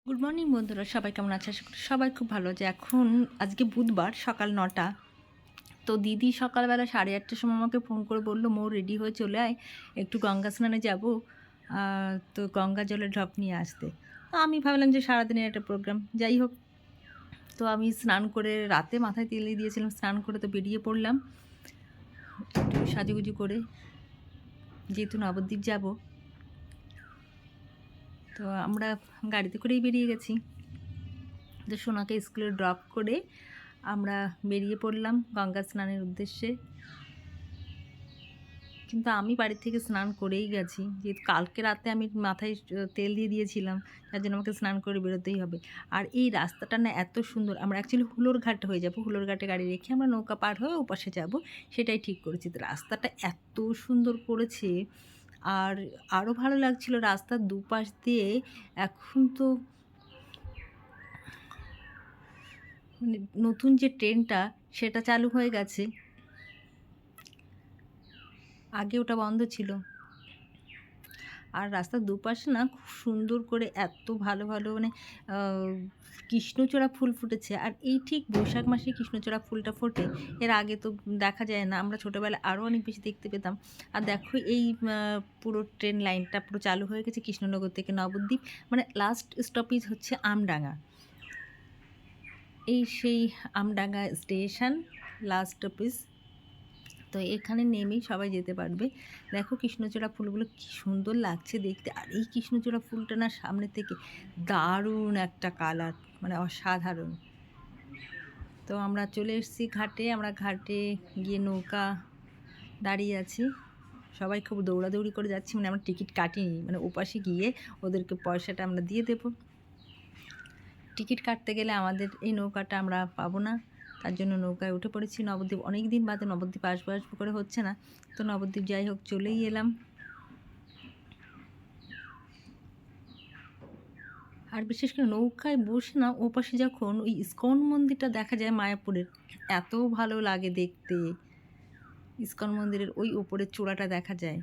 Good morning বন্ধুরা, সবাই কেমন আছে? আশা করি সবাই খুব ভালো আছে। এখন আজকে বুধবার সকাল 9টা। তো দিদি সকালবেলা 8:30টার সময় আমাকে ফোন করে বললো, মৌ রেডি হয়ে চলে আয়, একটু গঙ্গা স্নানে যাব, তো গঙ্গা জলের ঢপ নিয়ে আসতে। তো আমি ভাবলাম যে সারাদিনের একটা প্রোগ্রাম, যাই হোক। তো আমি স্নান করে রাতে মাথায় তেল দিয়েছিলাম, স্নান করে তো বেরিয়ে পড়লাম একটু সাজুগুজু করে, যেহেতু নবদ্বীপ যাব। তো আমরা গাড়িতে করেই বেরিয়ে গেছি। তো সোনাকে স্কুলে ড্রপ করে আমরা বেরিয়ে পড়লাম গঙ্গা স্নানের উদ্দেশ্যে। কিন্তু আমি বাড়ি থেকে স্নান করেই গেছি, যেহেতু কালকে রাতে আমি মাথায় তেল দিয়ে দিয়েছিলাম, তার জন্য আমাকে স্নান করে বেরোতেই হবে। আর এই রাস্তাটা না এত সুন্দর, আমরা অ্যাকচুয়ালি হুলোরঘাট হয়ে যাব, হুলোরঘাটে গাড়ি রেখে আমরা নৌকা পার হয়ে ওপাশে যাব, সেটাই ঠিক করেছি। তো রাস্তাটা এত সুন্দর করেছে, আর আরও ভালো লাগছিল রাস্তার দুপাশ দিয়ে। এখন তো মানে নতুন যে ট্রেনটা সেটা চালু হয়ে গেছে, আগে ওটা বন্ধ ছিল। আর রাস্তার দুপাশে না খুব সুন্দর করে এত ভালো ভালো মানে কৃষ্ণচূড়া ফুল ফুটেছে। আর এই ঠিক বৈশাখ মাসে কৃষ্ণচূড়া ফুলটা ফোটে, এর আগে তো দেখা যায় না। আমরা ছোটোবেলায় আরও অনেক বেশি দেখতে পেতাম। আর দেখো এই পুরো ট্রেন লাইনটা পুরো চালু হয়ে গেছে কৃষ্ণনগর থেকে নবদ্বীপ, মানে লাস্ট স্টপেজ হচ্ছে আমডাঙ্গা। এই সেই আমডাঙ্গা স্টেশন লাস্ট স্টপেজ। তো এখানে নেমেই সবাই যেতে পারবে। দেখো কৃষ্ণচূড়া ফুলগুলো কী সুন্দর লাগছে দেখতে। আর এই কৃষ্ণচূড়া ফুলটা না সামনে থেকে দারুণ একটা কালার, মানে অসাধারণ। তো আমরা চলে এসেছি ঘাটে, আমরা ঘাটে গিয়ে নৌকা দাঁড়িয়ে আছি, সবাই খুব দৌড়াদৌড়ি করে যাচ্ছি। মানে আমরা টিকিট কাটিনি, মানে ওপাশে গিয়ে ওদেরকে পয়সাটা আমরা দিয়ে দেবো। টিকিট কাটতে গেলে আমাদের এই নৌকাটা আমরা পাবো না, তার জন্য নৌকায় উঠে পড়েছি। নবদ্বীপ অনেক দিন বাদে, নবদ্বীপ আসবো আসবো করে হচ্ছে না, তো নবদ্বীপ যাই হোক চলেই এলাম। আর বিশেষ করে নৌকায় বসে না ওপাশে যখন ওই ইস্কন মন্দিরটা দেখা যায় মায়াপুরের, এত ভালো লাগে দেখতে। ইস্কন মন্দিরের ওই ওপরের চূড়াটা দেখা যায়,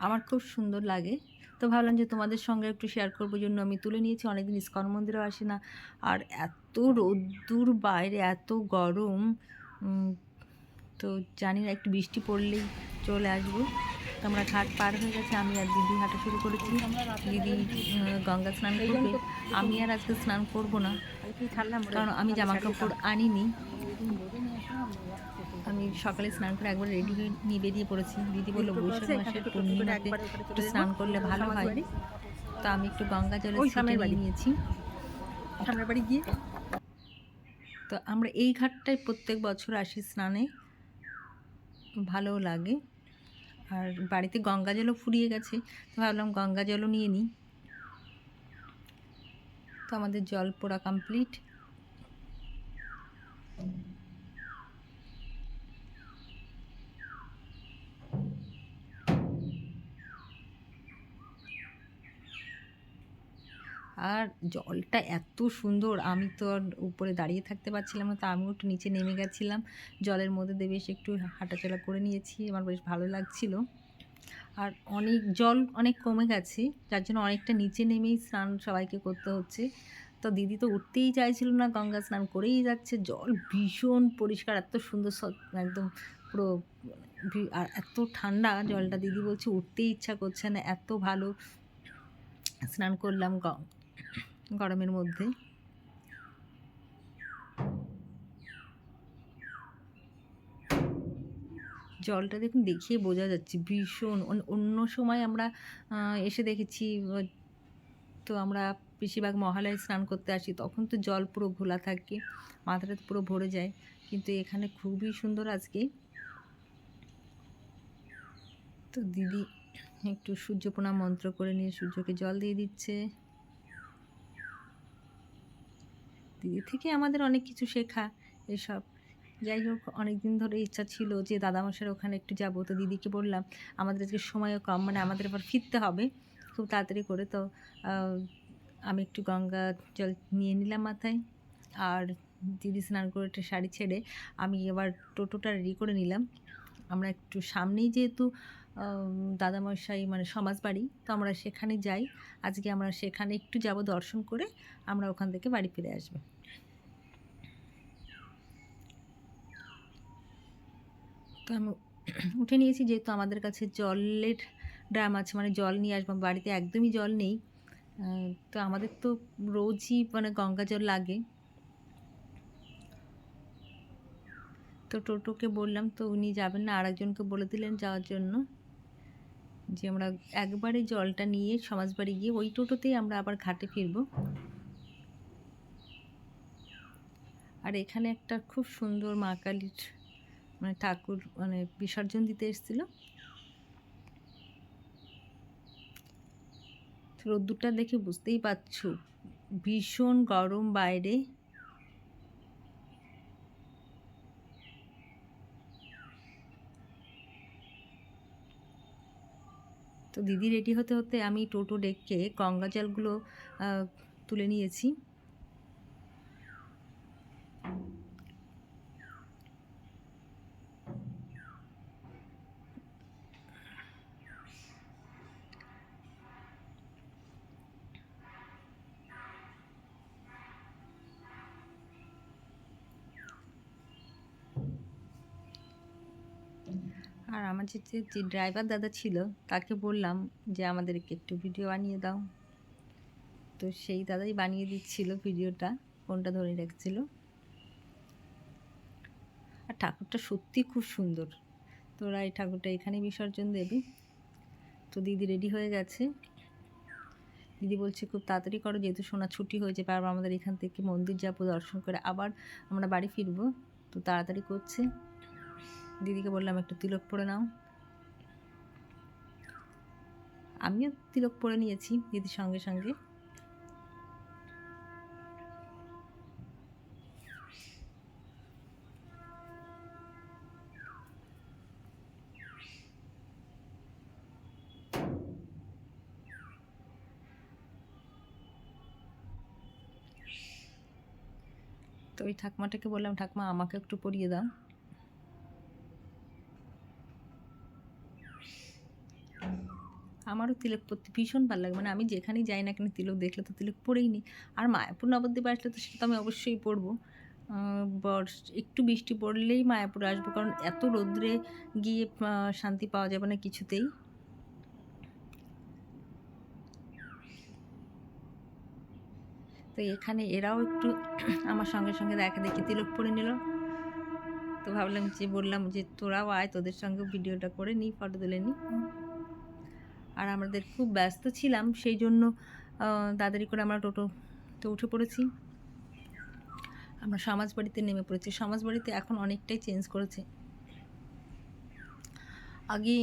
আমার খুব সুন্দর লাগে। তো ভাবলাম যে তোমাদের সঙ্গে একটু শেয়ার করবো জন্য আমি তুলে নিয়েছি। অনেকদিন ইস্কন মন্দিরেও আসি না, আর এত রোদ্দুর বাইরে, এত গরম। তো জানি না, একটু বৃষ্টি পড়লেই চলে আসবো। তো আমরা ঘাট পার হয়ে গেছে, আমি আর দিদি হাঁটা শুরু করেছি। দিদি গঙ্গা স্নান করবে, আমি আর আজকে স্নান করব না, কারণ আমি জামা কাপড় আনিনি। আমি সকালে স্নান করে একবার রেডি হয়ে নিয়ে বেরিয়ে পড়েছি। দিদি বললো বৈশাখ মাসের পূর্ণিমাতে একটু স্নান করলে ভালো হয়। তো আমি একটু গঙ্গা জলে ছিটে নিয়েছি সামনের বাড়ি গিয়ে। তো আমরা এই ঘাটটায় প্রত্যেক বছর আসি স্নানে, ভালোও লাগে। আর বাড়িতে গঙ্গা জলও ফুরিয়ে গেছে, তো ভাবলাম গঙ্গা জলও নিয়ে নিই। তো আমাদের জল পোড়া কমপ্লিট। আর জলটা এত সুন্দর, আমি তো আর উপরে দাঁড়িয়ে থাকতে পারছিলাম না, তো আমিও একটু নিচে নেমে গেছিলাম জলের মধ্যে দিয়ে, বেশ একটু হাঁটাচলা করে নিয়েছি, আমার বেশ ভালো লাগছিল। আর অনেক জল অনেক কমে গেছে, যার জন্য অনেকটা নিচে নেমেই স্নান সবাইকে করতে হচ্ছে। তো দিদি তো উঠতেই চাইছিল না, গঙ্গা স্নান করেই যাচ্ছে। জল ভীষণ পরিষ্কার, এত সুন্দর, একদম পুরো। আর এত ঠান্ডা জলটা, দিদি বলছে উঠতেই ইচ্ছা করছে না, এত ভালো স্নান করলাম গরমের মধ্যে। জলটা দেখুন, দেখিয়ে বোঝা যাচ্ছে ভীষণ। অন্য সময় আমরা এসে দেখেছি, তো আমরা বেশিরভাগ মহালয়ায় স্নান করতে আসি, তখন তো জল পুরো ঘোলা থাকে, মাথাটা পুরো ভরে যায়। কিন্তু এখানে খুবই সুন্দর আজকে। তো দিদি একটু সূর্য প্রণাম মন্ত্র করে নিয়ে সূর্যকে জল দিয়ে দিচ্ছে। দিদি থেকে আমাদের অনেক কিছু শেখা এসব। যাই হোক, অনেক দিন ধরে ইচ্ছা ছিল যে দাদামশাইয়ের ওখানে একটু যাবো। তো দিদিকে বললাম আমাদের আজকে সময়ও কম, মানে আমাদের আবার ফিরতে হবে খুব তাড়াতাড়ি করে। তো আমি একটু গঙ্গা জল নিয়ে নিলাম মাথায়, আর দিদি স্নান করে একটা শাড়ি ছেড়ে আমি এবার টোটোটা রেডি করে নিলাম। আমরা একটু সামনেই যেহেতু দাদামশাই মানে সমাজবাড়ি, তো আমরা সেখানে যাই। আজকে আমরা সেখানে একটু যাব, দর্শন করে আমরা ওখান থেকে বাড়ি ফিরে আসবো। তো আমি উঠে নিয়েছি, যেহেতু আমাদের কাছে জলের ড্রাম আছে, মানে জল নিয়ে আসবো, বাড়িতে একদমই জল নেই। তো আমাদের তো রোজই মানে গঙ্গা জল লাগে। তো টোটোকে বললাম, তো উনি যাবেন না, আরেকজনকে বলে দিলেন যাওয়ার জন্য, যে আমরা একবারে জলটা নিয়ে সমাজবাড়ি গিয়ে ওই টোটোতেই আমরা আবার ঘাটে ফিরবো। আর এখানে একটা খুব সুন্দর মা কালীর মানে ঠাকুর মানে বিসর্জন দিতে এসেছিল। রোদ্দুরটা দেখে বুঝতেই পারছো ভীষণ গরম বাইরে। তো দিদি রেডি হতে হতে আমি টোটো ডেকে গঙ্গা জলগুলো তুলে নিয়েছি। আর আমার যে ড্রাইভার দাদা ছিল তাকে বললাম যে আমাদেরকে একটু ভিডিও বানিয়ে দাও, তো সেই দাদাই বানিয়ে দিচ্ছিল ভিডিওটা, ফোনটা ধরে রাখছিল। আর ঠাকুরটা সত্যি খুব সুন্দর। তো ওরা এই ঠাকুরটা এখানে বিসর্জন দেবে। তো দিদি রেডি হয়ে গেছে। দিদি বলছে খুব তাড়াতাড়ি করো, যেহেতু সোনা ছুটি হয়ে যাবে, আর আমাদের এখান থেকে মন্দির যাবো, দর্শন করে আবার আমরা বাড়ি ফিরবো, তো তাড়াতাড়ি করছে। দিদিকে বললাম একটু তিলক পরে নাও। আমিও তিলক পরে নিয়েছি দিদির সঙ্গে সঙ্গে। তো ওই ঠাকুমাটাকে বললাম, ঠাকুমা আমাকে একটু পরিয়ে দাও। আমারও তিলক পরতে ভীষণ ভালো লাগে, মানে আমি যেখানেই যাই না কেন তিলক দেখলে তো তিলক পরেই নিই। আর মায়াপুর নবদ্বীপে আসলে তো সেটা তো আমি অবশ্যই পরবো। একটু বৃষ্টি পড়লেই মায়াপুরে আসবো, কারণ এত রোদ্রে গিয়ে শান্তি পাওয়া যাবে না কিছুতেই। তো এখানে এরাও একটু আমার সঙ্গে সঙ্গে দেখা দেখি তিলক পরে নিল। তো ভাবলাম যে বললাম যে তোরাও আয়, তোদের সঙ্গে ভিডিওটা করে নিই, ফটো তুলে নিই। আর আমাদের খুব ব্যস্ত ছিলাম, সেই জন্য তাড়াতাড়ি করে আমরা টোটোতে উঠে পড়েছি। আমরা সমাজবাড়িতে নেমে পড়েছি। সমাজবাড়িতে এখন অনেকটাই চেঞ্জ করেছে। আগে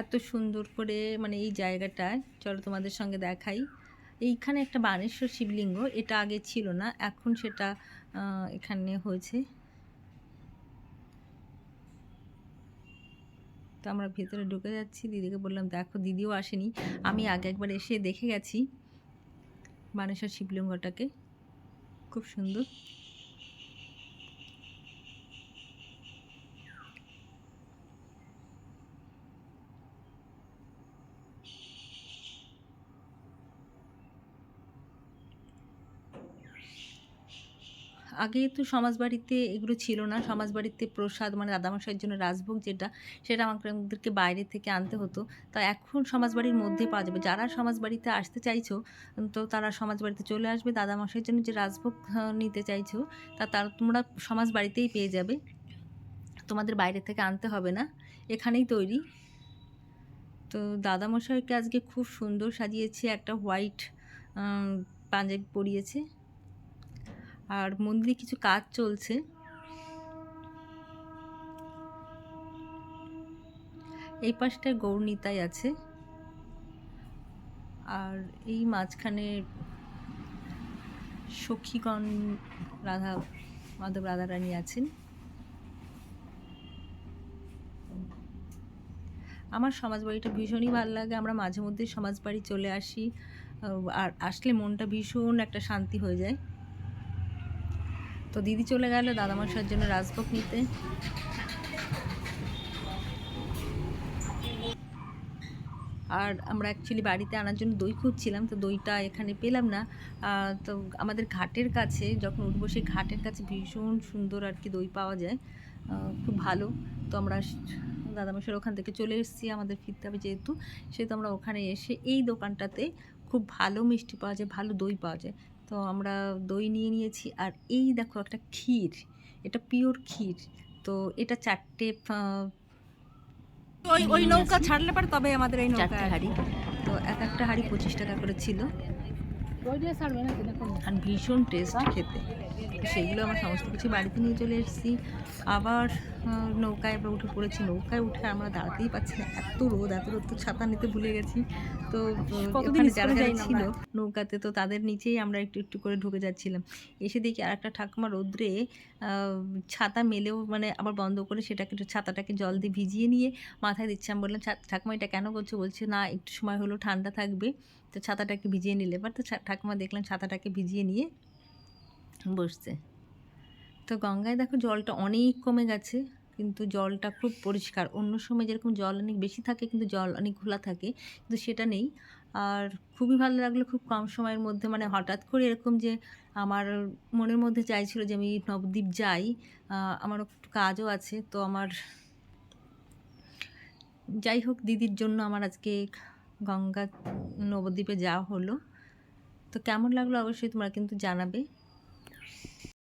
এত সুন্দর করে মানে এই জায়গাটায়, চলো তোমাদের সঙ্গে দেখাই, এইখানে একটা বানেশ্বর শিবলিঙ্গ, এটা আগে ছিল না, এখন সেটা এখানে হয়েছে। তো আমরা ভেতরে ঢুকে যাচ্ছি। দিদিকে বললাম দেখো, দিদিও আসেনি, আমি আগে একবার এসে দেখে গেছি বানেশ্বর শিবলিঙ্গটাকে, খুব সুন্দর। আগে তো সমাজবাড়িতে এগুলো ছিল না। সমাজবাড়িতে প্রসাদ মানে দাদামশাইয়ের জন্য রাজভোগ যেটা, সেটা আমাদেরকে বাইরে থেকে আনতে হতো। তা এখন সমাজবাড়ির মধ্যে পাওয়া যাবে। যারা সমাজবাড়িতে আসতে চাইছো, তো তারা সমাজবাড়িতে চলে আসবে। দাদামশাইয়ের জন্য যে রাজভোগ নিতে চাইছো, তারা তোমরা সমাজবাড়িতেই পেয়ে যাবে, তোমাদের বাইরে থেকে আনতে হবে না, এখানেই তৈরি। তো দাদামশাইকে আজকে খুব সুন্দর সাজিয়েছে, একটা হোয়াইট পাঞ্জাবি পরিয়েছে। আর মন্দিরে কিছু কাজ চলছে। এই পাশটায় গৌরনীতাই আছে, আর এই মাঝখানে সখীগণ মাধব রাধারানী আছেন। আমার সমাজবাড়িটা ভীষণই ভালো লাগে। আমরা মাঝে মধ্যে সমাজবাড়ি চলে আসি, আর আসলে মনটা ভীষণ একটা শান্তি হয়ে যায়। তো দিদি চলে গেল দাদামশাইয়ের জন্য রাজভোগ নিতে। আর আমরা অ্যাকচুয়ালি বাড়িতে আনার জন্য দই খুঁজছিলাম, তো দইটা এখানে পেলাম না। তো আমাদের ঘাটের কাছে যখন উঠবো, সেই ঘাটের কাছে ভীষণ সুন্দর আর কি দই পাওয়া যায়, খুব ভালো। তো আমরা দাদামশাইয়ের ওখান থেকে চলে এসেছি, আমাদের ফিরতে হবে যেহেতু, সেহেতু আমরা ওখানে এসে এই দোকানটাতে খুব ভালো মিষ্টি পাওয়া যায়, ভালো দই পাওয়া যায়। তো আমরা দই নিয়ে নিয়েছি। আর এই দেখো একটা ক্ষীর, এটা পিওর ক্ষীর। তো এটা 4টে ওই নৌকা ছাড়লে পরে তবে আমাদের এই নৌকা 4টে হাঁড়ি। তো এক একটা হাঁড়ি 25 টাকা করে ছিল, আর ভীষণ টেস্ট খেতে। তো সেগুলো আমরা সমস্ত কিছু বাড়িতে নিয়ে চলে এসেছি। আবার নৌকায় আমরা উঠে পড়েছি। নৌকায় উঠে আমরা দাঁড়াতেই পারছি না, এত রোদ, এত রোদ, তো ছাতা নিতে ভুলে গেছি। তো ওখানে যারা যারা ছিল নৌকাতে, তো তাদের নিচেই আমরা একটু একটু করে ঢুকে যাচ্ছিলাম। এসে দেখি আর একটা ঠাকুমা রোদ্রে ছাতা মেলেও মানে আবার বন্ধ করে সেটাকে, ছাতাটাকে জল দিয়ে ভিজিয়ে নিয়ে মাথায় দিচ্ছে। আমি বললাম, ঠাকুমা এটা কেন করছো? বলছে না, একটু সময় হলো ঠান্ডা থাকবে, তো ছাতাটাকে ভিজিয়ে নিলে। এবার তো ঠাকুমা দেখলাম ছাতাটাকে ভিজিয়ে নিয়ে বসছে। তো গঙ্গায় দেখো জলটা অনেক কমে গেছে, কিন্তু জলটা খুব পরিষ্কার। অন্য সময় যেরকম জল অনেক বেশি থাকে, কিন্তু জল অনেক ঘোলা থাকে, কিন্তু সেটা নেই। আর খুবই ভালো লাগলো খুব কম সময়ের মধ্যে, মানে হঠাৎ করে এরকম যে আমার মনের মধ্যে চাইছিল যে আমি নবদ্বীপ যাই। আমার একটু কাজও আছে, তো আমার যাই হোক, দিদির জন্য আমার আজকে গঙ্গা নবদ্বীপে যাওয়া হলো। তো কেমন লাগলো অবশ্যই তোমরা কিন্তু জানাবে।